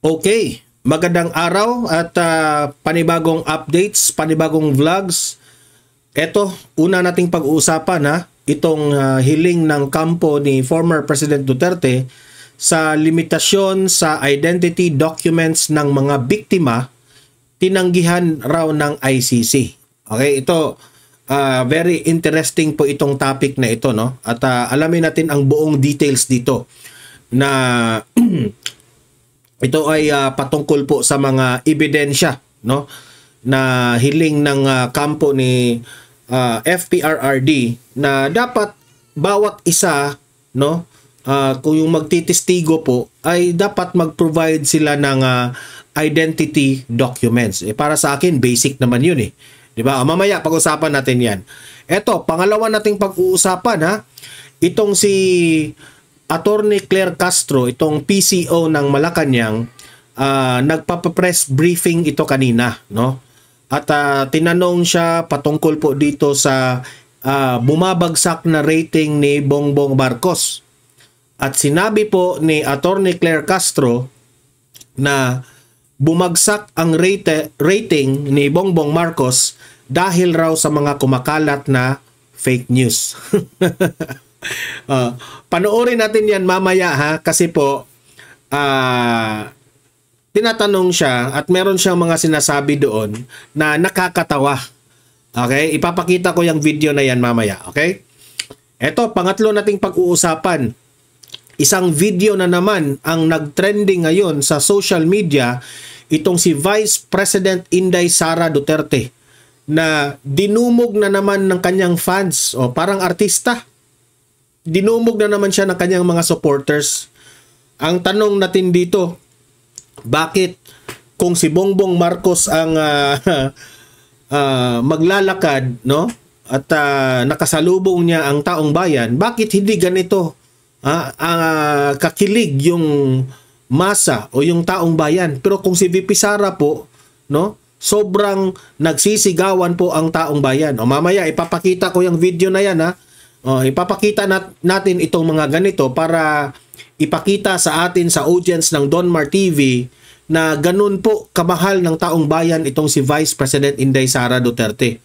Okay, magandang araw at panibagong updates, panibagong vlogs. Ito, una nating pag-uusapan itong hiling ng kampo ni former President Duterte sa limitasyon sa identity documents ng mga biktima, tinanggihan raw ng ICC. Okay, ito very interesting po itong topic na ito, no? At alamin natin ang buong details dito na ito ay patungkol po sa mga ebidensya, no, na hiling ng kampo ni FPRRD na dapat bawat isa, no, kung yung magtitistigo po ay dapat mag-provide sila ng identity documents. Para sa akin basic naman yun, 'di ba? Mamaya pag-usapan natin 'yan. Ito, pangalawa nating pag-uusapan itong si Attorney Claire Castro, itong PCO ng Malacanang, nagpapa-press briefing ito kanina, no? At tinanong siya patungkol po dito sa bumabagsak na rating ni Bongbong Marcos. At sinabi po ni Attorney Claire Castro na bumagsak ang rating ni Bongbong Marcos dahil raw sa mga kumakalat na fake news. Panoorin natin yan mamaya kasi po tinatanong siya at meron siyang mga sinasabi doon na nakakatawa. Okay? Ipapakita ko yung video na yan mamaya. Okay? Ito, pangatlo nating pag-uusapan. Isang video na naman ang nag-trending ngayon sa social media, itong si Vice President Inday Sara Duterte na dinumog na naman ng kanyang fans, parang artista. Dinumog na naman siya ng kanyang mga supporters. Ang tanong natin dito, bakit kung si Bongbong Marcos ang maglalakad, no, at nakasalubong niya ang taong bayan, bakit hindi ganito kakilig yung masa o yung taong bayan? Pero kung si VP Sara po, no, sobrang nagsisigawan po ang taong bayan. Mamaya ipapakita ko yung video na yan, ipapakita natin itong mga ganito para ipakita sa atin sa audience ng Donmar TV na ganun po kamahal ng taong bayan itong si Vice President Inday Sara Duterte.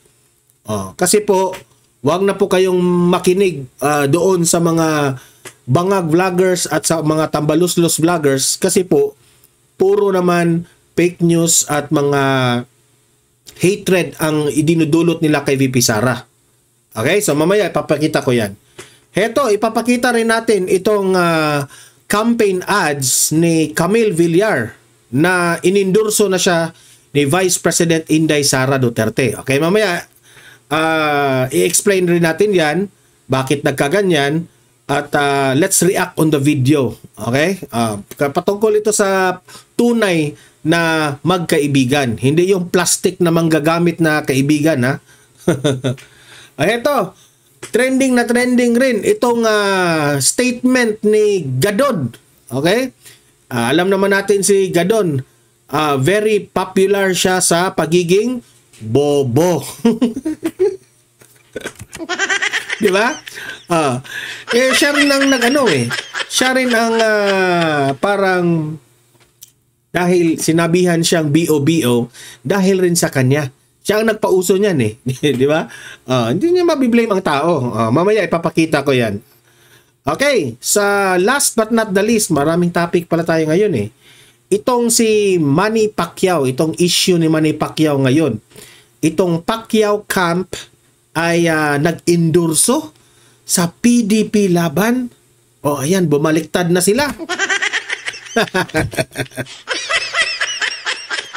Kasi po, wag na po kayong makinig doon sa mga bangag vloggers at sa mga tambaluslos vloggers kasi po, puro naman fake news at mga hatred ang idinudulot nila kay VP Sara. Okay, so mamaya ipapakita ko yan. Heto, ipapakita rin natin itong campaign ads ni Camille Villar na inendorso na siya ni Vice President Inday Sara Duterte. Okay, mamaya i-explain rin natin yan, bakit nagkaganyan, at let's react on the video. Okay? Patungkol ito sa tunay na magkaibigan, hindi yung plastic na manggagamit na kaibigan, Ito, trending na trending rin itong statement ni Gadon. Okay? Alam naman natin si Gadon, very popular siya sa pagiging bobo. Di ba? Siya rin ang siya rin ang parang dahil sinabihan siyang BO-BO dahil rin sa kanya. Siya ang nagpauso niyan di ba? Hindi niya mabiblame ang tao. Mamaya ipapakita ko yan. Okay, sa last but not the least, maraming topic pala tayo ngayon Itong si Manny Pacquiao, itong issue ni Manny Pacquiao ngayon. Itong Pacquiao camp ay nag-endorso sa PDP laban. Ayan, bumaliktad na sila.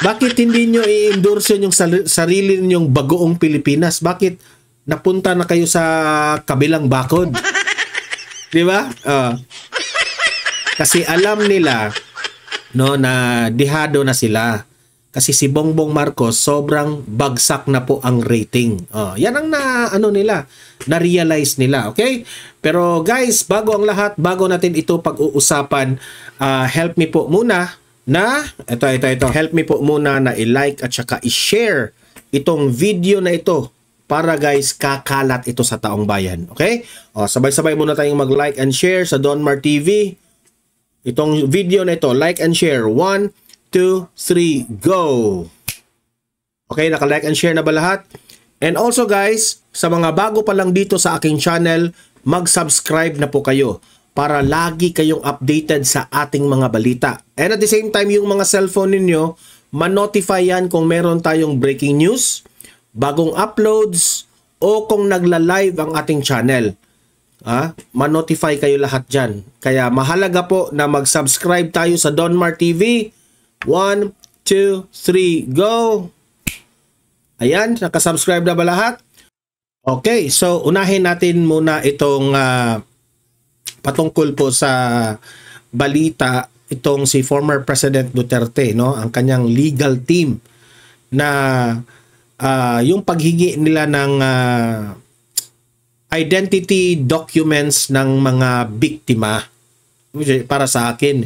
Bakit hindi nyo i-endorse yung sarili ninyong bagoong Pilipinas? Bakit napunta na kayo sa kabilang bakod? Di ba? Kasi alam nila, no, na dihado na sila. Kasi si Bongbong Marcos sobrang bagsak na po ang rating. Yan ang na-realize nila, okay? Pero guys, bago ang lahat, bago natin ito pag-uusapan, help me po muna na ito. Help me po muna na i-like at saka i-share itong video na ito para guys kakalat ito sa taong bayan. Okay? Sabay-sabay muna tayong mag-like and share sa Donmar TV. Itong video na ito, like and share. 1, 2, 3, go! Okay, naka-like and share na ba lahat? And also guys, sa mga bago pa lang dito sa aking channel, mag-subscribe na po kayo para lagi kayong updated sa ating mga balita. And at the same time, yung mga cellphone ninyo, ma-notify yan kung meron tayong breaking news, bagong uploads, o kung nagla-live ang ating channel. Ma-notify kayo lahat dyan. Kaya mahalaga po na mag-subscribe tayo sa Donmar TV. 1, 2, 3, go! Ayan, nakasubscribe na ba lahat? Okay, so unahin natin muna itong patungkol po sa balita, itong si former President Duterte, no? Ang kanyang legal team na yung paghingi nila ng identity documents ng mga biktima. Para sa akin,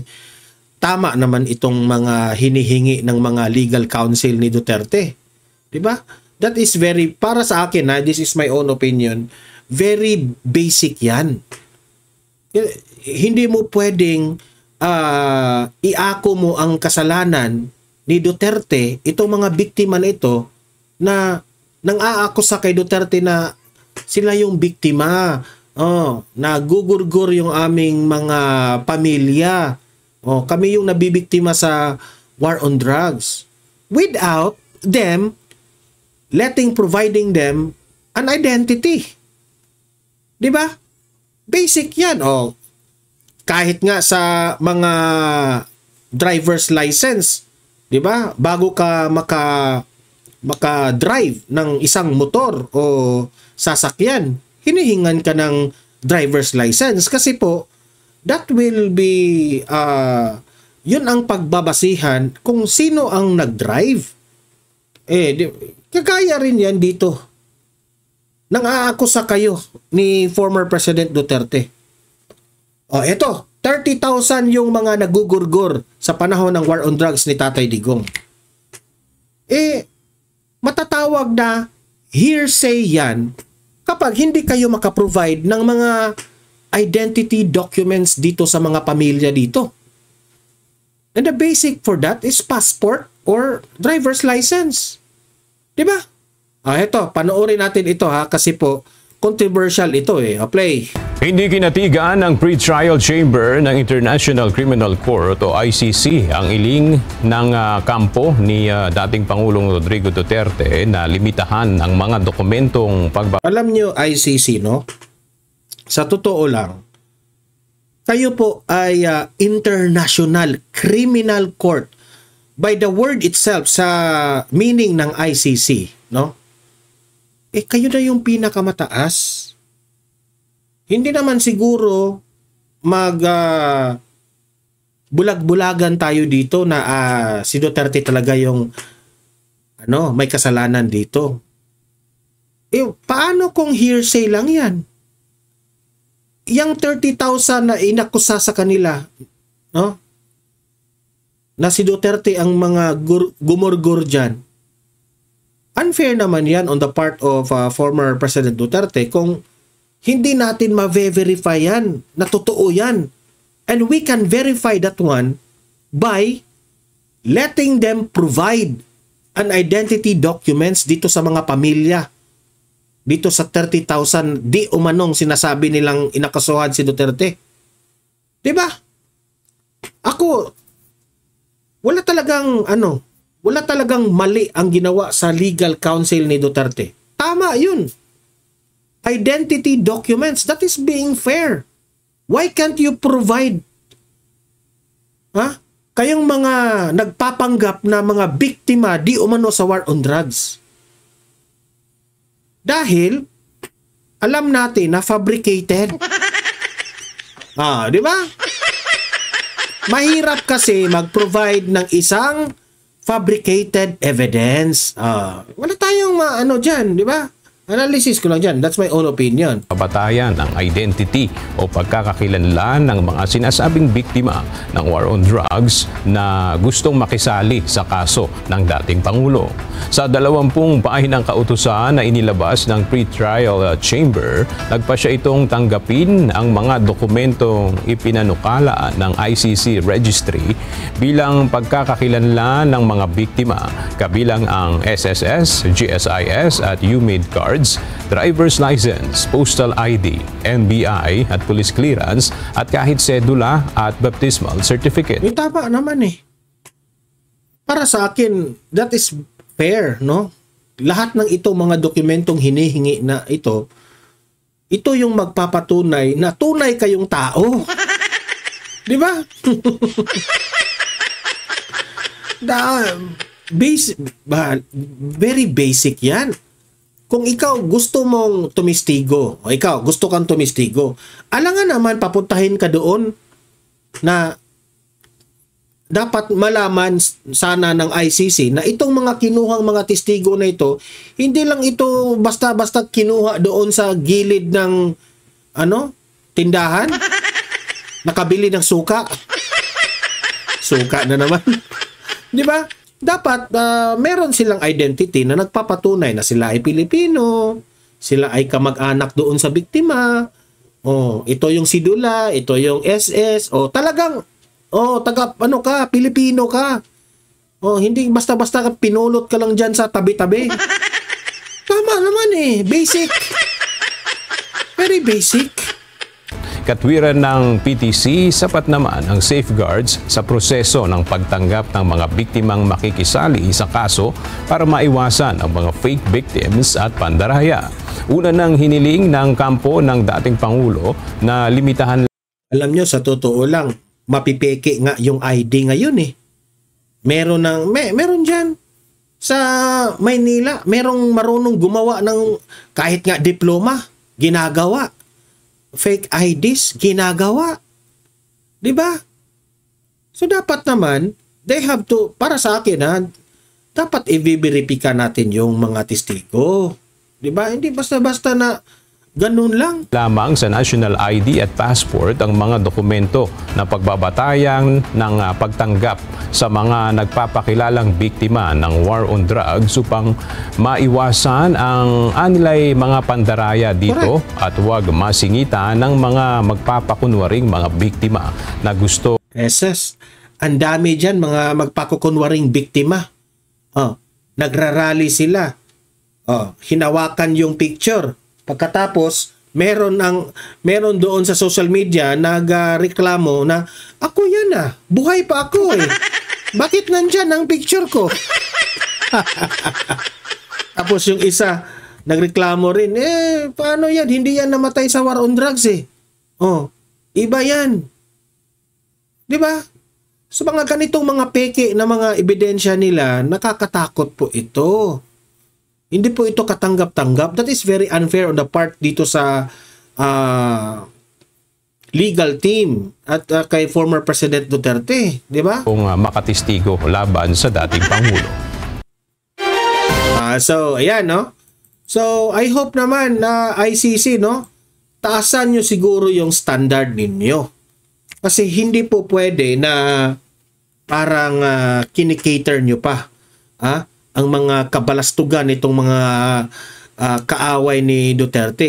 tama naman itong mga hinihingi ng mga legal counsel ni Duterte. Diba? That is very, para sa akin, this is my own opinion, very basic yan. Hindi mo pwedeng iako mo ang kasalanan ni Duterte, itong mga biktima na ito, na nang aakusa kay Duterte na sila yung biktima, nagugurgur yung aming mga pamilya, kami yung nabibiktima sa war on drugs, without them providing them an identity. Di ba? Basic yan. Kahit nga sa mga driver's license, di ba? Bago ka maka-drive ng isang motor o sasakyan, hinihingan ka ng driver's license kasi po, that will be, yun ang pagbabasihan kung sino ang nag-drive. Kagaya rin yan dito. Nang aakusa kayo ni former President Duterte. Eto, 30,000 yung mga nagugurgur sa panahon ng war on drugs ni Tatay Digong. Matatawag na hearsay yan kapag hindi kayo makaprovide ng mga identity documents dito sa mga pamilya dito. And the basic for that is passport or driver's license. Diba? Ito, panoorin natin ito kasi po, controversial ito Play. Hindi kinatigan ng pre-trial chamber ng International Criminal Court o ICC ang iling ng kampo ni dating Pangulong Rodrigo Duterte na limitahan ang mga dokumentong Alam nyo, ICC, no? Sa totoo lang, kayo po ay International Criminal Court. By the word itself, sa meaning ng ICC, no? Kayo na yung pinakamataas. Hindi naman siguro bulag-bulagan tayo dito na si Duterte talaga yung may kasalanan dito. Paano kung hearsay lang yan? Yang 30,000 na inakusa sa kanila, no? Na si Duterte ang mga gumurgur dyan. Unfair naman yan on the part of former President Duterte kung hindi natin ma-verify yan, na totoo yan. And we can verify that one by letting them provide an identity documents dito sa mga pamilya. Dito sa 30,000 di umanong sinasabi nilang inakasuhan si Duterte. Diba? Ako, wala talagang mali ang ginawa sa legal counsel ni Duterte. Tama yun. Identity documents, that is being fair. Why can't you provide? Kayong mga nagpapanggap na mga biktima di umano sa war on drugs. Dahil, alam natin na fabricated. Di ba? Mahirap kasi mag-provide ng isang fabricated evidence. Wala tayong dyan, di ba? Analysis ko lang dyan. That's my own opinion. Pabatayan ang identity o pagkakakilanlan ng mga sinasabing biktima ng war on drugs na gustong makisali sa kaso ng dating Pangulo. Sa 20 pahinang kautusan na inilabas ng pre-trial chamber, nagpasya itong tanggapin ang mga dokumentong ipinanukala ng ICC registry bilang pagkakakilanlan ng mga biktima, kabilang ang SSS, GSIS at UMID cards, driver's license, postal ID, NBI at police clearance at kahit sedula at baptismal certificate. Yung tama naman eh. Para sa akin, that is fair, no? Lahat ng ito mga dokumentong hinihingi na ito yung magpapatunay na tunay kayong tao. Di ba? Very basic yan. Kung ikaw gusto mong tumistigo, o ikaw gusto kang tumistigo, alangan naman papuntahin ka doon na dapat malaman sana ng ICC na itong mga kinuhang mga testigo na ito, hindi lang ito basta-basta kinuha doon sa gilid ng tindahan, nakabili ng suka. Suka na naman. Di ba? Dapat meron silang identity na nagpapatunay na sila ay Pilipino, sila ay kamag-anak doon sa biktima. Ito yung sidula, ito yung SS, talagang Pilipino ka. Hindi basta-basta pinulot ka lang dyan sa tabi-tabi. Tama naman eh. Basic. Very basic. Katwiran ng PTC, sapat naman ang safeguards sa proseso ng pagtanggap ng mga biktimang makikisali sa kaso para maiwasan ang mga fake victims at pandaraya. Una nang hiniling ng kampo ng dating Pangulo na limitahan. Alam nyo, sa totoo lang, mapipeke nga yung ID ngayon eh. Meron dyan. Sa Maynila, merong marunong gumawa ng kahit nga diploma, ginagawa. Fake IDs, ginagawa. Diba? So dapat naman, they have to, para sa akin dapat i-verify natin yung mga testigo. Diba? Hindi basta-basta na ganun lang. Lamang sa national ID at passport ang mga dokumento na pagbabatayan ng pagtanggap sa mga nagpapakilalang biktima ng war on drugs upang maiwasan ang anilay mga pandaraya dito. Correct. At huwag masingitan ng mga magpapakunwaring mga biktima na gusto. Yes, ang dami dyan mga magpapakunwaring biktima. Nagrarally sila. Hinawakan yung picture. Pagkatapos, meron doon sa social media nagreklamo na ako yan buhay pa ako eh. Bakit nandyan ang picture ko? Tapos yung isa nagreklamo rin, paano yan? Hindi yan namatay sa war on drugs eh. Iba yan. Di ba? So mga ganitong mga peke na mga ebidensya nila, nakakatakot po ito. Hindi po ito katanggap-tanggap. That is very unfair on the part dito sa legal team at kay former President Duterte. Di ba? Kung makatistigo laban sa dating Pangulo. So, ayan, no? So, I hope naman na ICC, no? Taasan nyo siguro yung standard ninyo. Kasi hindi po pwede na parang kinikater nyo pa. Ang mga kabalastugan itong mga kaaway ni Duterte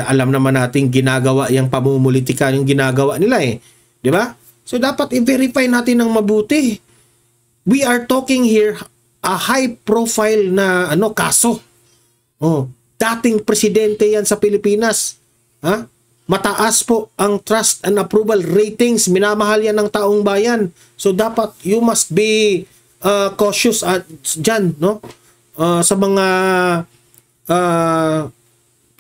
alam naman natin ginagawa yung pamumulitika yung ginagawa nila eh. Di ba? So dapat i-verify natin ng mabuti. We are talking here a high profile na kaso. Dating presidente yan sa Pilipinas. Mataas po ang trust and approval ratings. Minamahal yan ng taong bayan. So dapat you must be cautious dyan, no? Sa mga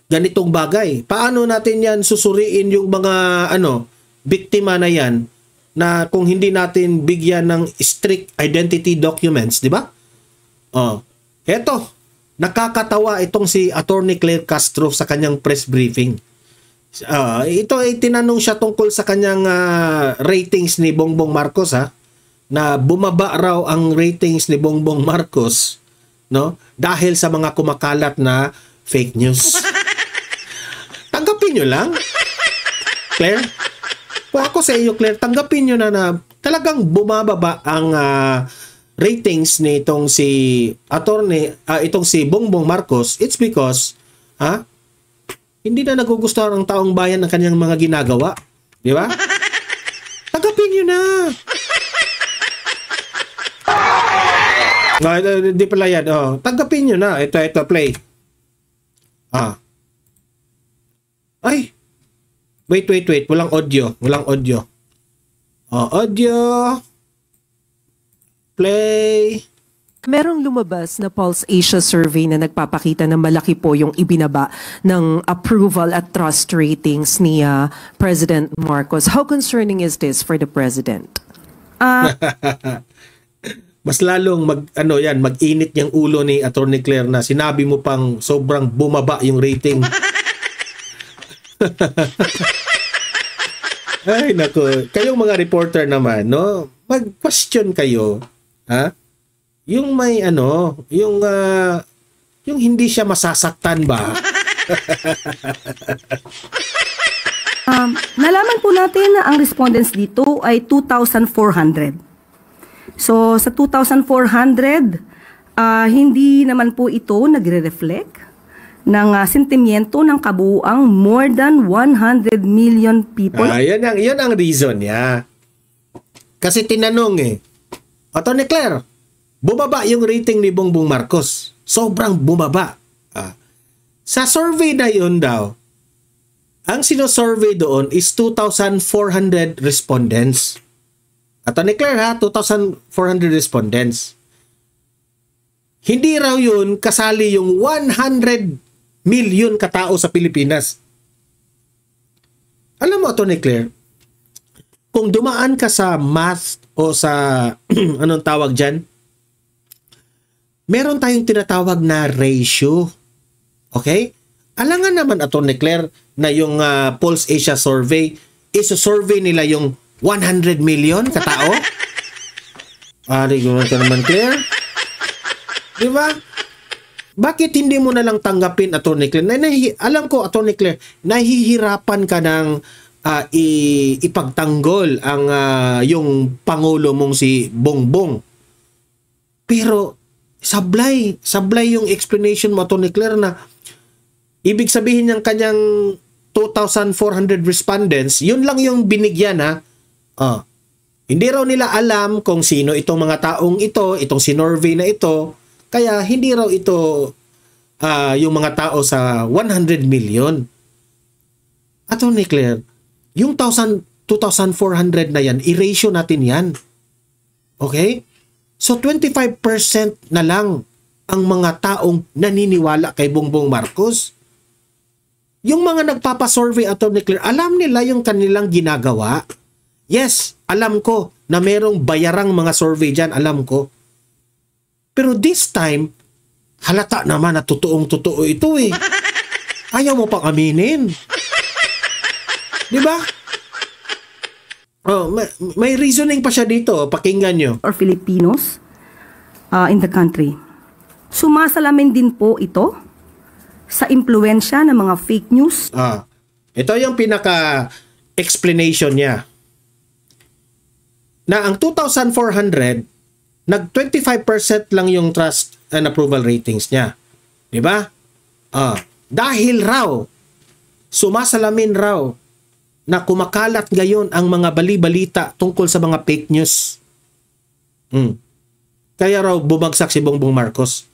ganitong bagay. Paano natin yan susuriin yung mga biktima na yan na kung hindi natin bigyan ng strict identity documents, di ba? Eto, nakakatawa itong si Attorney Claire Castro sa kanyang press briefing. Ito ay tinanong siya tungkol sa kanyang ratings ni Bongbong Marcos na bumaba raw ang ratings ni Bongbong Marcos, no? Dahil sa mga kumakalat na fake news. Tanggapin nyo lang. Claire? Kung ako sa iyo, Claire, tanggapin nyo na talagang bumababa ang ratings nitong si itong si Bongbong Marcos, it's because hindi na nagugustuhan ng taong bayan ng kanyang mga ginagawa. Di ba? Tanggapin nyo na. No, hindi pala yan. Tanggapin nyo na. Ito, play. Ay. Wait. Walang audio. Audio. Play. Merong lumabas na Pulse Asia survey na nagpapakita na malaki po yung ibinaba ng approval at trust ratings ni President Marcos. How concerning is this for the President? Mas lalong mag-init yung ulo ni Attorney Claire na sinabi mo pang sobrang bumaba yung rating. Ay, nako. Kayong mga reporter naman, no? Mag-question kayo, yung may yung hindi siya masasaktan ba? Nalaman po natin na ang respondents dito ay 2,400. So sa 2,400, hindi naman po ito nagre-reflect ng sentimiento ng kabuuang more than 100 million people. Yan ang reason niya. Kasi tinanong Attorney Claire, bumaba yung rating ni Bongbong Marcos. Sobrang bumaba. Sa survey na yun daw, ang sinosurvey doon is 2,400 respondents. Attorney Claire 2,400 respondents. Hindi raw yun kasali yung 100 million katao sa Pilipinas. Alam mo, Attorney Claire, kung dumaan ka sa math o sa anong tawag dyan, meron tayong tinatawag na ratio. Okay? Alangan naman, Attorney Claire, na yung Pulse Asia survey, iso-survey nila yung 100 million katao? Ari ko naman, Claire. Di ba? Bakit hindi mo na lang tanggapin, Attorney Claire? Alam ko, Attorney Claire, nahihirapan ka ng ipagtanggol ang yung Pangulo mong si Bongbong. Pero sablay yung explanation mo, Attorney Claire, na ibig sabihin ng kanyang 2,400 respondents, yun lang yung binigyan Hindi raw nila alam kung sino itong mga taong itong sinorvey na ito, kaya hindi raw ito yung mga tao sa 100 million. Attorney Claire, yung 2,400 na yan, i-ratio natin yan. Okay? So 25% na lang ang mga taong naniniwala kay Bongbong Marcos. Yung mga nagpapasurvey, Attorney Claire, alam nila yung kanilang ginagawa. Yes, alam ko na merong bayarang mga survey dyan, alam ko. Pero this time, halata naman na totoong-totoo ito Ayaw mo pang aminin. Di ba? May reasoning pa siya dito. Pakinggan nyo. Or Filipinos in the country. Sumasalamin din po ito sa impluensya ng mga fake news. Ito yung pinaka-explanation niya. Na ang 2,400, nag-25% lang yung trust and approval ratings niya. Di ba? Dahil raw, sumasalamin raw na kumakalat ngayon ang mga bali-balita tungkol sa mga fake news. Kaya raw bumagsak si Bongbong Marcos.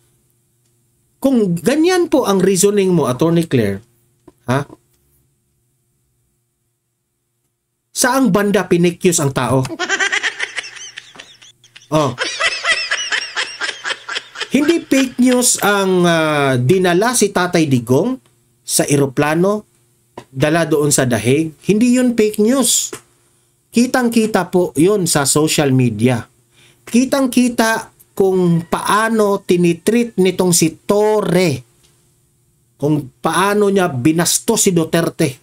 Kung ganyan po ang reasoning mo, Attorney Claire, saang banda pinikyus ang tao? Hindi fake news ang dinala si Tatay Digong sa eroplano, dala doon sa dahig. Hindi yun fake news. Kitang-kita po yun sa social media. Kitang-kita kung paano tinitreat nitong si Torre. Kung paano niya binasto si Duterte.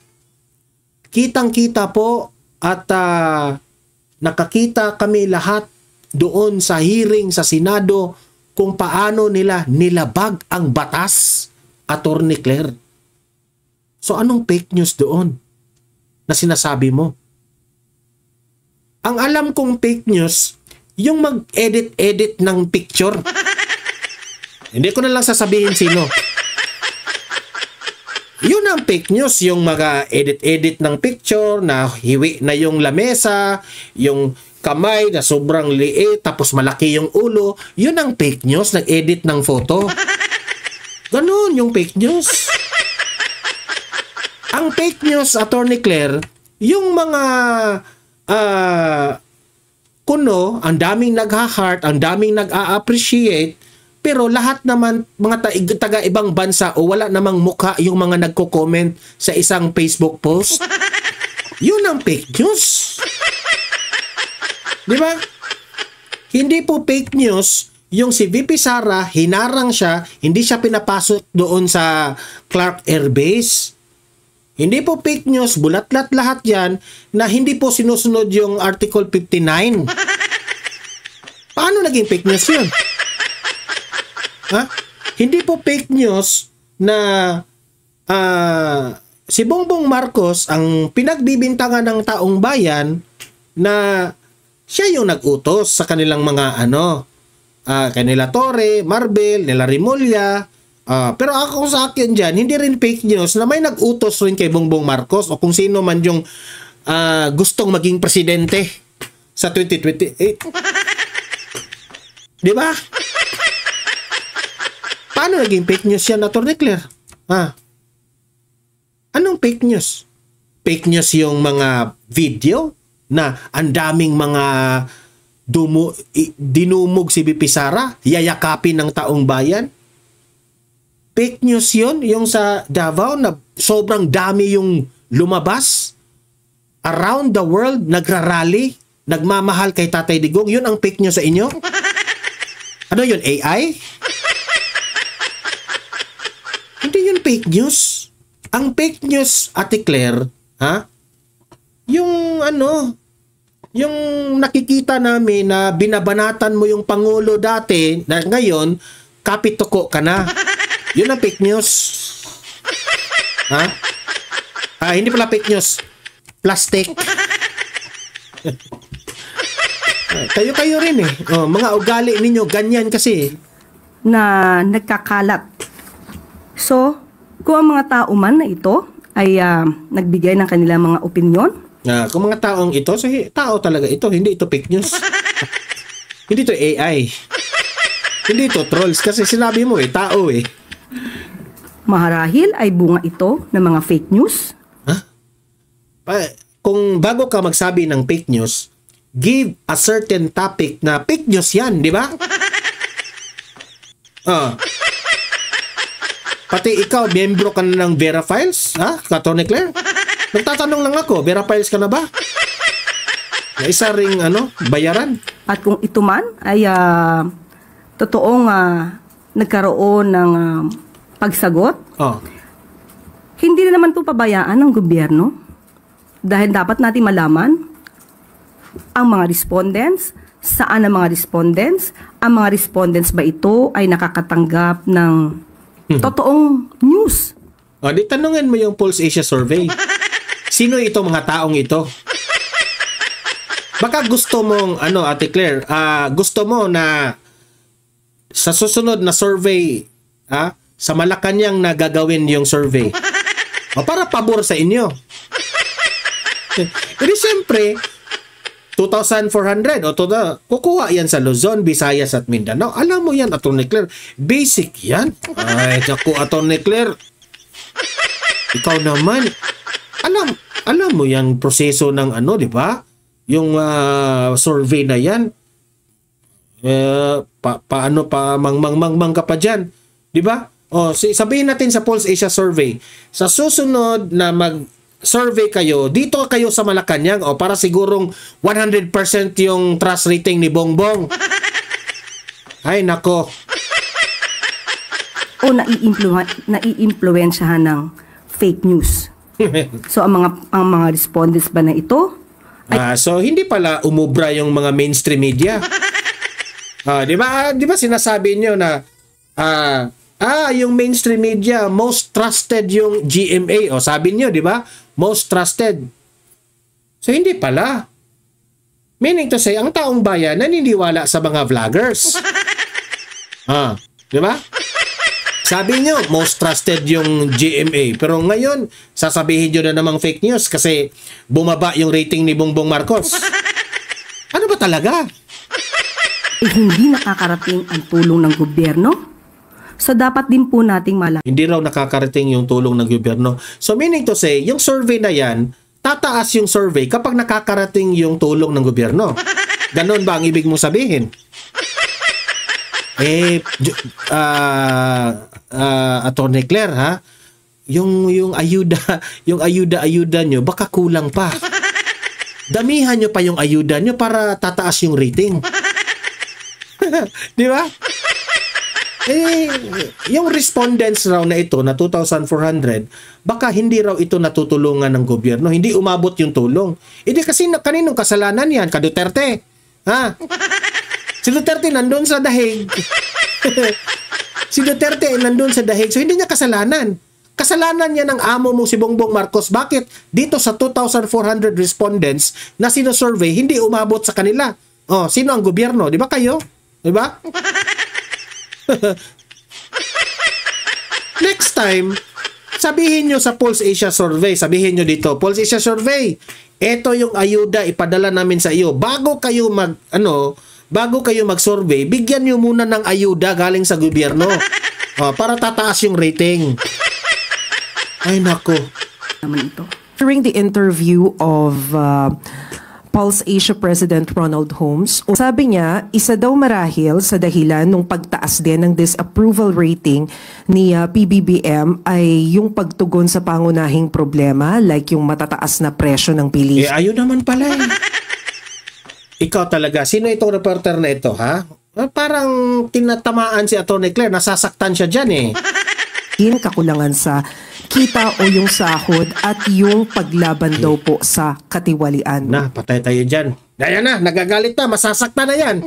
Kitang-kita po at nakakita kami lahat doon sa hearing sa Senado kung paano nila nilabag ang batas, Attorney Claire. So anong fake news doon na sinasabi mo? Ang alam kong fake news, yung mag-edit-edit ng picture. Hindi ko na lang sasabihin sino. Yun ang fake news, yung mga edit-edit ng picture na hiwi na yung lamesa, yung kamay na sobrang liit, tapos malaki yung ulo. Yun ang fake news, nag-edit ng photo. Ganun yung fake news. Ang fake news, Attorney Claire, yung mga kuno, ang daming nagha-heart, ang daming nag-a-appreciate, pero lahat naman mga taga-ibang bansa o wala namang mukha yung mga nagko-comment sa isang Facebook post. Yun ang fake news. Di ba? Hindi po fake news yung si VP Sara, hinarang siya, hindi siya pinapasok doon sa Clark Air Base. Hindi po fake news, bulatlat lahat yan, na hindi po sinusunod yung Article 59. Paano naging fake news yun? Ha? Hindi po fake news na si Bongbong Marcos ang pinagbibintangan ng taong bayan na siya yung nag-utos sa kanilang mga kanila Torre, Marbel, nila Rimulya. Pero ako sa akin dyan, hindi rin fake news na may nag-utos rin kay Bongbong Marcos o kung sino man yung gustong maging presidente sa 2028. Di ba? Paano naging fake news yan, Attorney Claire? Anong fake news? Fake news yung mga video na ang daming mga dinumog si VP Sara, yayakapin ng taong bayan. Fake news yun, yung sa Davao na sobrang dami yung lumabas. Around the world, nagrarally, nagmamahal kay Tatay Digong. Yun ang fake news sa inyo? Ano yun, AI? Hindi yun fake news. Ang fake news, Ate Claire, yung yung nakikita namin na binabanatan mo yung Pangulo dati, na ngayon, kapituko ka na. Yun ang fake news. Hindi pala fake news. Plastic. Kayo rin eh. Mga ugali ninyo, ganyan kasi. Na nagkakalat. So, kung ang mga tao man na ito ay nagbigay ng kanilang mga opinyon, kung mga taong ito, so tao talaga ito, hindi ito fake news. Hindi ito AI. Hindi ito trolls kasi sinabi mo tao maharahil ay bunga ito ng mga fake news. Kung bago ka magsabi ng fake news, give a certain topic na fake news yan, di ba? Pati ikaw, miyembro ka na ng Vera Files, Attorney Claire? Nagtatanong lang ako, Vera Files ka na ba? Na isa ring bayaran. At kung ito man ay totoong nagkaroon ng pagsagot, hindi na naman po pabayaan ng gobyerno dahil dapat natin malaman ang mga respondents, saan ang mga respondents, ang mga respondents ba ito ay nakakatanggap ng totoong news. Di tanungin mo yung Pulse Asia Survey. Sino itong mga taong ito? Baka gusto mong, Ate Claire, gusto mo na sa susunod na survey, sa Malacanang na gagawin yung survey. Para pabor sa inyo. Pero siyempre, 2,400 kukuha yan sa Luzon, Visayas at Mindanao. Alam mo yan, Attorney Claire. Basic yan. Ay, naku, Attorney Claire. Ikaw naman. Alam mo yan, proseso ng di ba? Yung survey na yan. Paano pa mang ka pa dyan? Di ba? Sabihin natin sa Pulse Asia Survey, sa susunod na mag-survey kayo, dito kayo sa Malacanang, para sigurong 100% yung trust rating ni Bongbong. Ay, nako. O naiimpluwensyahan ng fake news. So, ang mga respondents ba na ito? So, hindi pala umubra yung mga mainstream media. Di ba sinasabi nyo na yung mainstream media, most trusted yung GMA. Sabi nyo, di ba? Most trusted. So, hindi pala. Meaning to say, ang taong bayan naniniwala sa mga vloggers. Di ba? Sabi nyo, most trusted yung GMA. Pero ngayon, sasabihin nyo na namang fake news kasi bumaba yung rating ni Bongbong Marcos. Ano ba talaga? Hindi nakakarating ang tulong ng gobyerno. So dapat din po nating malaman. Hindi raw nakakarating yung tulong ng gobyerno. So meaning to say, yung survey na yan, tataas yung survey kapag nakakarating yung tulong ng gobyerno. Ganon ba ang ibig mong sabihin? Attorney Claire, ha? Yung ayuda nyo, baka kulang pa. Damihan nyo pa yung ayuda nyo para tataas yung rating. Di ba? Yung respondents raw na ito na 2,400, baka hindi raw ito natutulungan ng gobyerno, hindi umabot yung tulong. Hindi kasi kaninong kasalanan yan? Ka Duterte, ha? Si Duterte nandun sa dahig. Si Duterte nandun sa dahig, so hindi niya kasalanan. Kasalanan niya ng amo mo si Bongbong Marcos. Bakit dito sa 2,400 respondents na sino-survey, hindi umabot sa kanila? Sino ang gobyerno? Di ba kayo? Di ba? Next time, sabihin nyo sa Pulse Asia Survey, sabihin nyo dito, Pulse Asia Survey, ito yung ayuda ipadala namin sa iyo. Bago kayo mag-survey, bigyan nyo muna ng ayuda galing sa gobyerno. Para tataas yung rating. Ay nako. During the interview of Pulse Asia President Ronald Holmes, sabi niya, isa daw marahil sa dahilan ng pagtaas din ng disapproval rating ni PBBM ay yung pagtugon sa pangunahing problema like yung matataas na presyo ng bilihin. Ayun naman pala. Ikaw talaga, sino itong reporter na ito, ha? Parang tinatamaan si Atty. Claire, nasasaktan siya dyan Kakulangan sa kita o yung sahod at yung paglaban daw po sa katiwalian. Patay tayo dyan. Ayan na, nagagalit na, masasaktan na yan.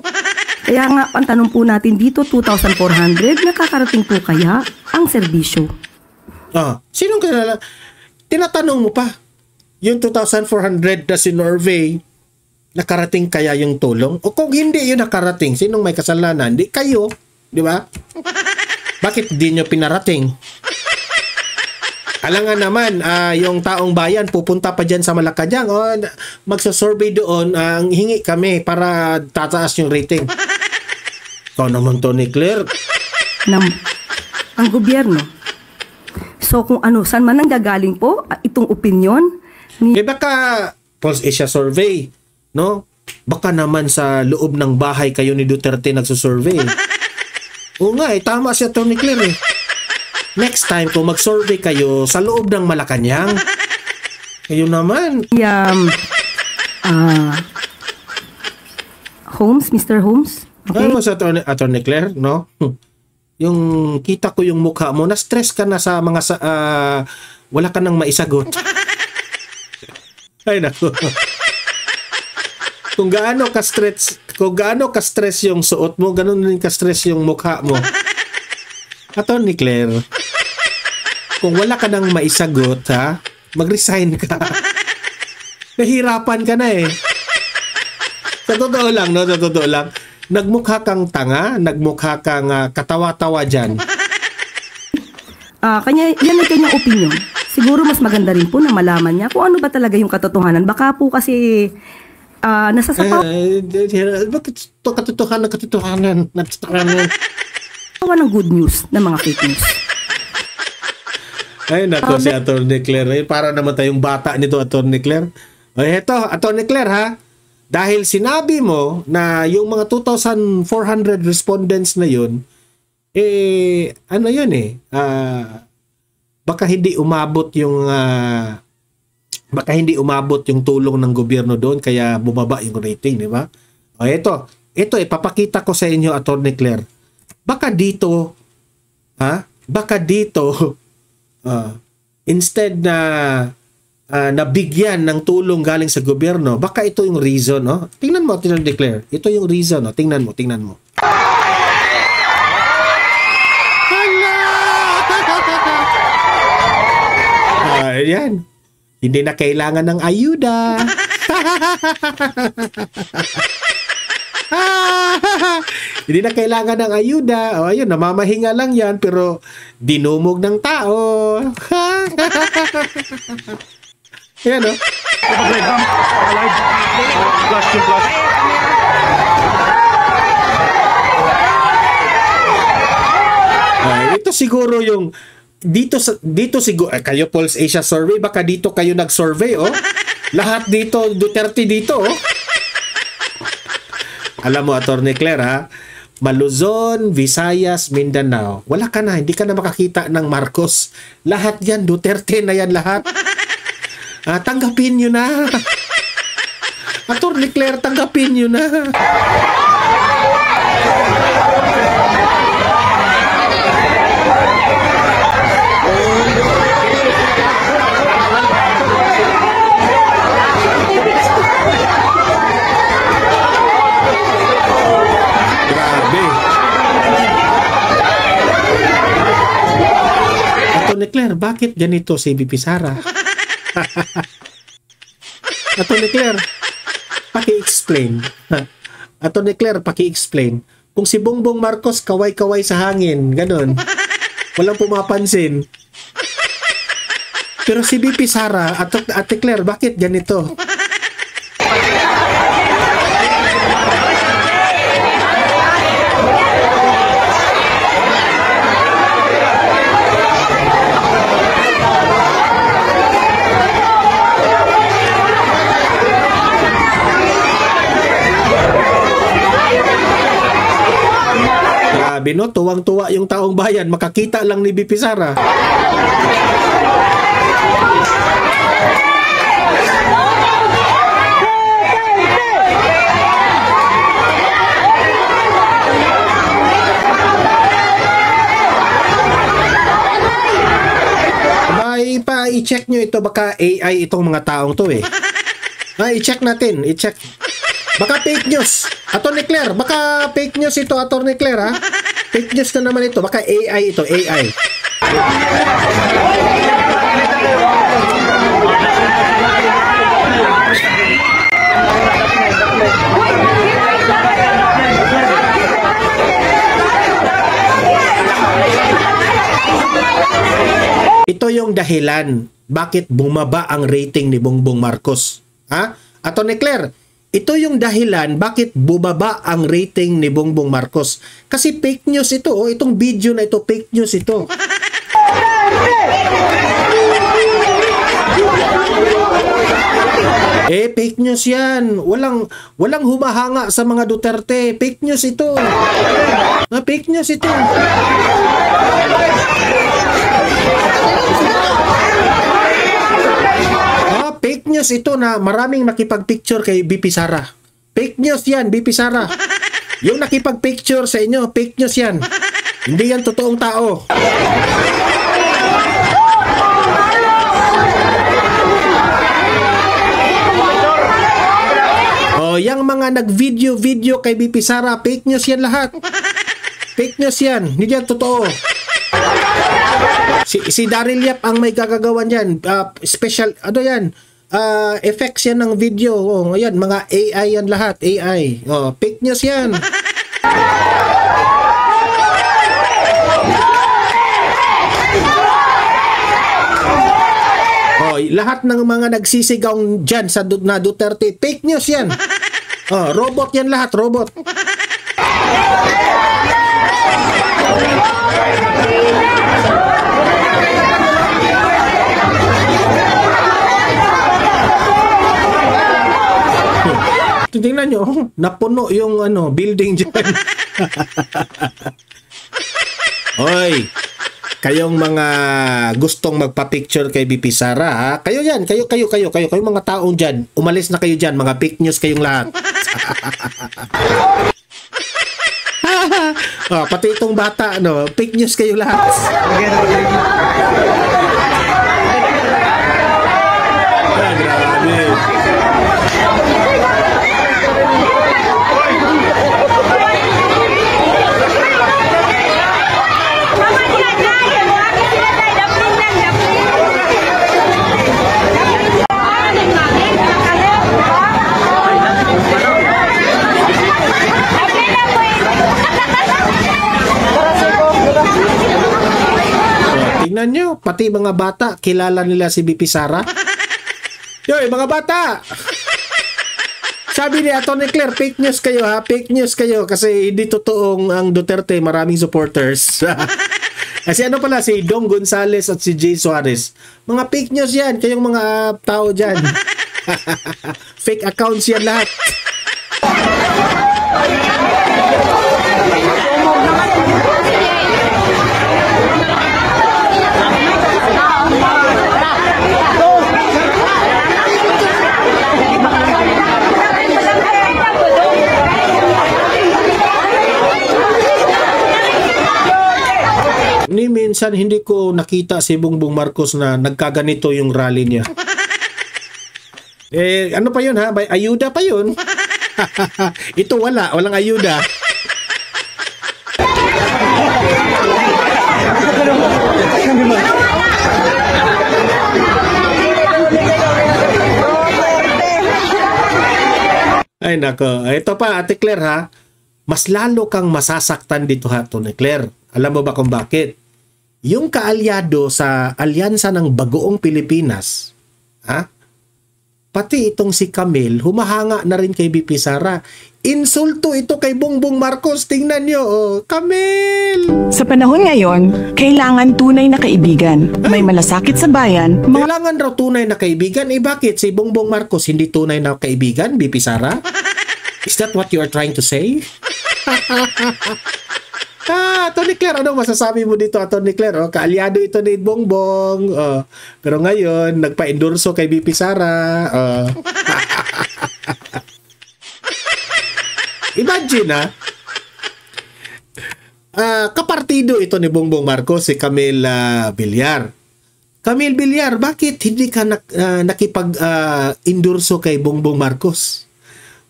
Kaya nga, ang tanong po natin dito, 2,400, nakakarating po kaya ang serbisyo? Sinong kilala? Tinatanong mo pa, yung 2,400 na sinurvey, nakarating kaya yung tulong? O kung hindi yun nakarating, sinong may kasalanan? Di kayo, di ba? Bakit di nyo pinarating? Alangan naman, yung taong bayan pupunta pa dyan sa Malacanang, magsasurvey doon, ang hingi kami para tataas yung rating. Ikaw naman, Tony Claire. Ang gobyerno. So kung saan man nanggagaling po itong opinion ni... Baka Pulse Asia Survey, no? Baka naman sa loob ng bahay kayo ni Duterte nagsusurvey. Oo nga, tama si Atty. Claire. Next time, kung mag-survey kayo sa loob ng Malacanang, kayo naman. Holmes, Mr. Holmes? Okay. Ano sa Atty. Claire, no? Yung kita ko yung mukha mo, na-stress ka na sa mga wala ka nang maisagot. Ay naku. Kung gaano ka-stress yung suot mo, ganoon din ka-stress yung mukha mo. Atty. Claire, kung wala ka nang maisagot, ha, mag-resign ka. Nahirapan ka na Sa totoo lang, no? Sa totoo lang, nagmukha kang tanga, nagmukha kang katawa-tawa dyan. Yan ay kanyang opinion. Siguro mas maganda rin po na malaman niya kung ano ba talaga yung katotohanan. Baka po kasi nasasapaw... Bakit ito katotohanan? ng good news ng mga fake news. Ay, nako si Atty. Claire. Para naman tayong bata nito, Atty. Claire. Eto, Atty. Claire, ha? Dahil sinabi mo na yung mga 2,400 respondents na yun, ano yun baka hindi umabot yung tulong ng gobyerno doon, kaya bumaba yung rating, di ba? Ito, ipapakita ko sa inyo, Atty. Claire. Baka dito, instead na nabigyan ng tulong galing sa gobyerno, baka ito yung reason, no? Tingnan mo, Atty. Claire. Ito yung reason, no? Tingnan mo. Ayan. Hindi na kailangan ng ayuda. Hindi na kailangan ng ayuda. O ayun, namamahinga lang yan, pero dinumog ng tao. Yan o. Ito siguro yung dito siguro kayo Pulse Asia Survey, baka dito kayo nag-survey lahat dito Duterte dito Alam mo, Attorney Claire, ha? Maluzon, Visayas, Mindanao, wala ka na, hindi ka na makakita ng Marcos. Lahat yan, Duterte na yan lahat. Tanggapin nyo na. Attorney Claire, tanggapin nyo na. Attorney Claire, bakit ganito si VP Sara? Attorney Claire, paki-explain. Attorney Claire, paki-explain. Kung si Bongbong Marcos kaway-kaway sa hangin, ganun, walang pumapansin. Pero si VP Sara, Ate Claire, bakit ganito? Grabe, no? Tuwang-tuwa yung taong bayan, makakita lang ni VP Sara. I-check nyo ito, baka AI itong mga taong to i-check natin, i-check. Baka fake news. Attorney Claire, baka fake news ito, Attorney Claire, ha? Fake news na naman ito, baka AI ito, AI. Ito yung dahilan bakit bumaba ang rating ni Bongbong Marcos. Ha? Attorney Claire, ito yung dahilan bakit bumaba ang rating ni Bongbong Marcos. Kasi fake news ito. Itong video na ito, fake news ito. Fake news yan. Walang humahanga sa mga Duterte. Fake news ito. Fake news ito. Fake news ito na maraming makipag-picture kay VP Sara. Fake news yan, VP Sara. Yung nakipag-picture sa inyo, fake news yan. Hindi yan totoong tao. Yung mga nag-video kay VP Sara, fake news yan lahat. Fake news yan, hindi yan totoo. Si Daryl Yap ang may gagagawan dyan. Special, ano yan? Effects yan ng video. Ayan, mga AI yan lahat. AI. Fake news yan. Lahat ng mga nagsisigaw dyan sa na Duterte, fake news yan. Robot yan lahat, robot. Tingnan nyo, napuno yung building dyan. Hoy, kayong mga gustong magpa-picture kay VP Sara, ha? Kayo yan, kayo mga taong dyan, umalis na kayo dyan, mga fake news kayong lahat. Pati itong bata, fake news kayong lahat. Grabe. tingnan nyo, pati mga bata, kilala nila si BP Sara. Yoy, mga bata! Sabi ni Atty. Claire, fake news kayo ha, fake news kayo kasi hindi totoong ang Duterte maraming supporters. Kasi ano pala, si Dong Gonzales at si Jay Suarez. Mga fake news yan, kayong mga tao dyan. Fake accounts yan lahat. Ni minsan hindi ko nakita si Bongbong Marcos na nagkaganito yung rally niya. Ano pa yun ha? May ayuda pa yun. Ito walang ayuda. Ay nako, ito pa Ate Claire ha. Mas lalo kang masasaktan dito ha, Ate Claire. Alam mo ba kung bakit? Yung kaalyado sa alyansa ng Bagoong Pilipinas, ha? Pati itong si Camille, humahanga na rin kay BP Sara. Insulto ito kay Bongbong Marcos. Tingnan nyo, oh, Camille! Sa panahon ngayon, kailangan tunay na kaibigan. May malasakit sa bayan, Kailangan raw tunay na kaibigan. Bakit si Bongbong Marcos hindi tunay na kaibigan, BP Sara? Is that what you are trying to say? Atty. Claire, ano masasabi mo dito, Atty. Claire? Oh, kaalyado ito ni Bongbong. Pero ngayon, nagpa-endorso kay BP Sara. Imagine, kapartido ito ni Bongbong Marcos, si Camille Villar. Camille Villar, bakit hindi ka nakipag-endorso kay Bongbong Marcos?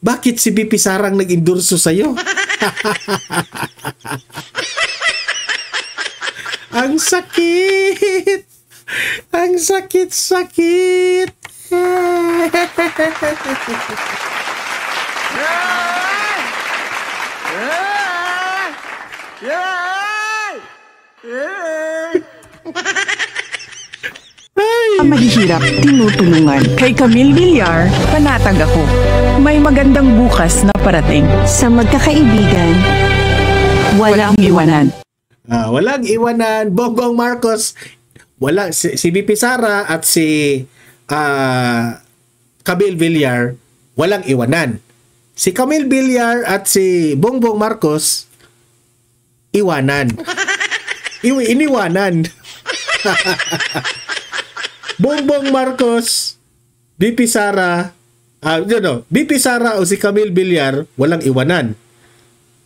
Bakit si BP Sara ang nag-endorso sa'yo? Ang sakit! Ang sakit-sakit! ang mahihirap, tinutulungan. Kay Camille Villar, panatag ako. May magandang bukas na parating. Sa magkakaibigan, walang iwanan. Walang iwanan. Bongbong Marcos, si BP Sara at si Camille Villar, walang iwanan. Si Camille Villar at si Bongbong Marcos, iwanan. Iniwanan. Bongbong Marcos, BP Sara, BP Sara o si Camille Villar, walang iwanan.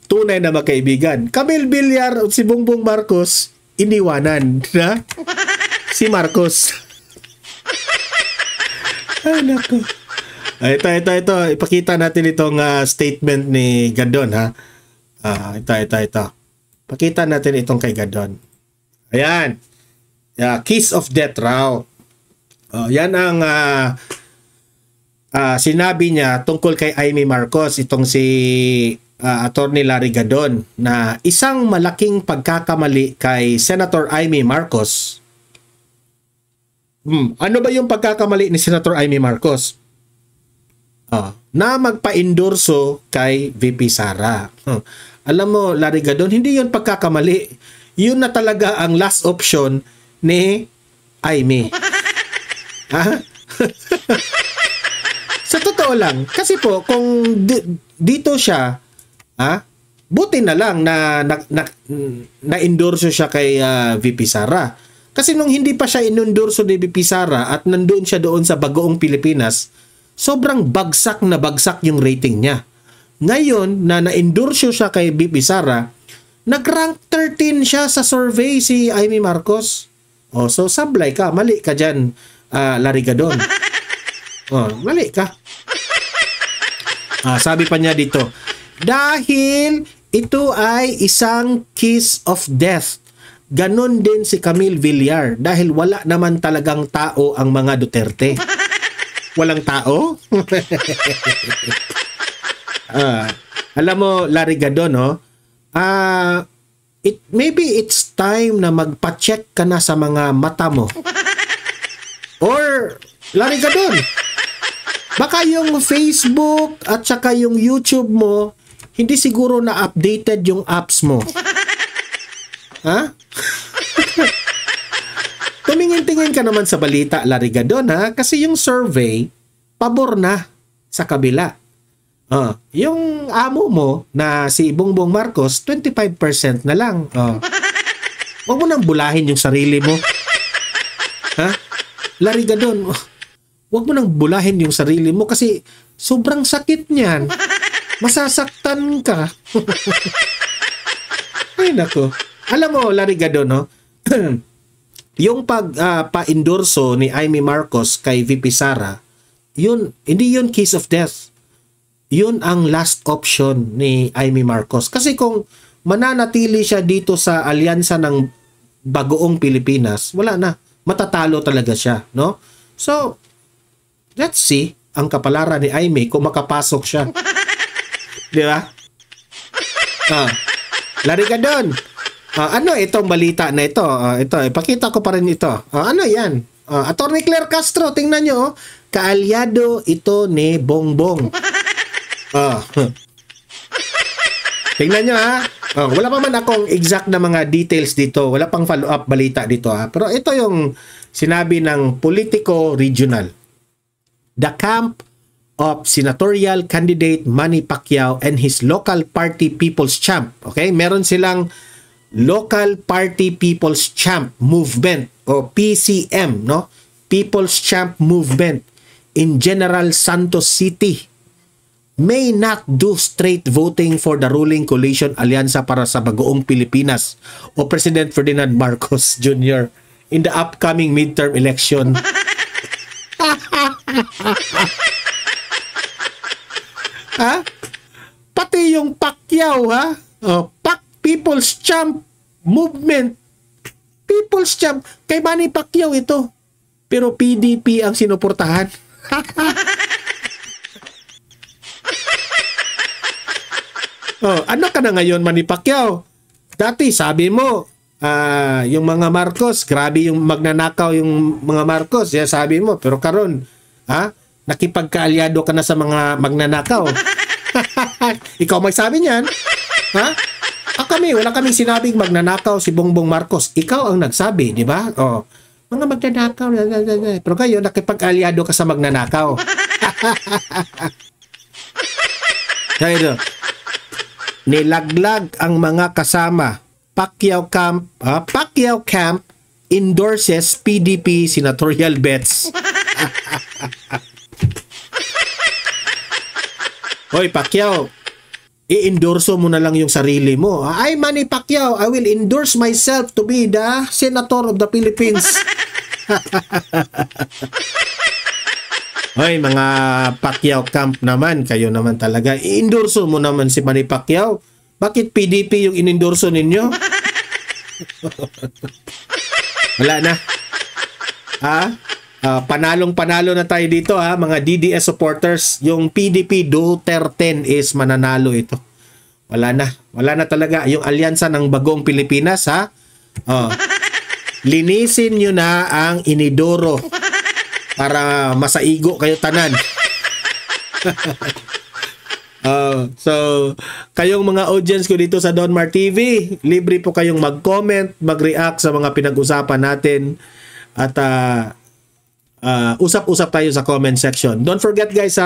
Tunay na magkaibigan. Camille Villar o si Bongbong Marcos, iniwanan na si Marcos. Ay, naku. Ito. Ipakita natin itong statement ni Gadon, ha? Ito. Pakita natin itong kay Gadon. Ayan. Kiss of death raw. Yan ang sinabi niya tungkol kay Amy Marcos, itong si Attorney Larry Gadon, na isang malaking pagkakamali kay Senator Amy Marcos. Ano ba yung pagkakamali ni Senator Amy Marcos? Na magpa-endorso kay VP Sara. Alam mo, Larry Gadon, hindi yun pagkakamali. Yun na talaga ang last option ni Amy. Sa totoo lang, kasi po, kung dito siya, buti na lang na-endorso siya kay VP Sara. Kasi nung hindi pa siya inendorso ni VP Sara at nandoon siya doon sa Bagoong Pilipinas, sobrang bagsak na bagsak yung rating niya. Ngayon, na-endorso siya kay VP Sara, nag-rank 13 siya sa survey si Amy Marcos. So sablay ka, mali ka dyan, Larry Gadon. Mali ka. Sabi pa niya dito, dahil ito ay isang kiss of death. Ganon din si Camille Villar dahil wala naman talagang tao ang mga Duterte. Walang tao? Alam mo, Larry Gadon, maybe it's time na magpa-check ka na sa mga mata mo. Or, lari ka dun. Baka yung Facebook at saka yung YouTube mo, hindi siguro na updated yung apps mo. Ha? Tumingin-tingin ka naman sa balita, lari ka dun, ha? Kasi yung survey, pabor na sa kabila. Yung amo mo na si Bongbong Marcos, 25% na lang. Huwag mo nang bulahin yung sarili mo. Ha? Lari ka doon. Huwag mo nang bulahin yung sarili mo kasi sobrang sakit niyan. Masasaktan ka. Ay nako. Alam mo, lari ka doon, no? Yung pa-endorso ni Amy Marcos kay VP Sara, yun, hindi yun case of death. Yun ang last option ni Amy Marcos. Kasi kung mananatili siya dito sa alyansa ng Bagoong Pilipinas, wala na. Matatalo talaga siya, no? So, let's see ang kapalaran ni Amy kung makapasok siya. Di ba? Lari ka doon. Ano itong balita na ito? Ito, ipakita ko pa rin ito. Ano yan? Attorney Claire Castro, tingnan nyo. Kaalyado ito ni Bongbong. Tingnan nyo, ha. Wala pa man akong exact na mga details dito. Wala pang follow-up balita dito, ha. Pero ito yung sinabi ng Politico Regional. The camp of senatorial candidate Manny Pacquiao and his local party People's Champ. Okay? Meron silang Local Party People's Champ Movement o PCM, no? People's Champ Movement in General Santos City may not do straight voting for the ruling coalition Alyansa para sa Bagoong Pilipinas o President Ferdinand Marcos Jr. in the upcoming midterm election. Ha? Pati yung Pacquiao, ha? People's Champ Movement. People's Champ. Kay Manny Pacquiao ito. Pero PDP ang sinuportahan. Ano ka na ngayon, Manny Pacquiao? Dati sabi mo, yung mga Marcos, grabe yung magnanakaw yung mga Marcos. Yan sabi mo. Pero karon, nakipagkaalyado ka na sa mga magnanakaw. Ikaw magsabi niyan. Ha? Wala kaming sinabing magnanakaw si Bongbong Marcos. Ikaw ang nagsabi, di ba? Mga magnanakaw. Pero kayo, nakipag-aliado ka sa magnanakaw. Kaya nilaglag ang mga kasama. Pacquiao Camp endorses PDP senatorial bets. Hoy, Pacquiao, i-endorso mo na lang yung sarili mo. Ay, Manny Pacquiao, I will endorse myself to be the Senator of the Philippines. Hoy, mga Pacquiao Camp naman, kayo naman talaga. I-endorso mo naman si Manny Pacquiao. Bakit PDP yung in-endorso ninyo? Wala na. Panalong-panalo na tayo dito, mga DDS supporters. Yung PDP Duterte is mananalo ito. Wala na talaga. Yung alyansa ng Bagong Pilipinas, linisin nyo na ang inidoro para masaigo kayo tanan. So, kayong mga audience ko dito sa Donmar TV, libre po kayong mag-comment, mag-react sa mga pinag-usapan natin at usap-usap tayo sa comment section. Don't forget guys,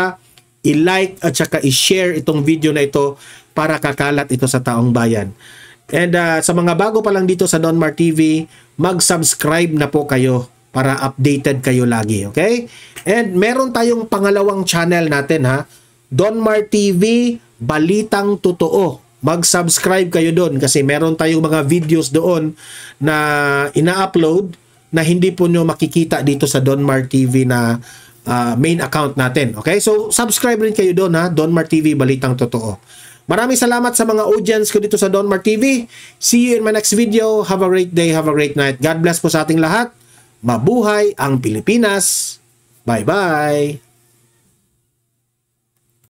i-like at saka i-share itong video na ito para kakalat ito sa taong bayan. And sa mga bago pa lang dito sa Donmar TV, mag-subscribe na po kayo para updated kayo lagi, okay? And meron tayong pangalawang channel natin, Donmar TV Balitang Totoo. Mag-subscribe kayo doon kasi meron tayong mga videos doon na ina-upload na hindi po nyo makikita dito sa Donmar TV na main account natin. Okay? So, subscribe rin kayo doon, Donmar TV Balitang Totoo. Maraming salamat sa mga audience ko dito sa Donmar TV. See you in my next video. Have a great day. Have a great night. God bless po sa ating lahat. Mabuhay ang Pilipinas. Bye-bye.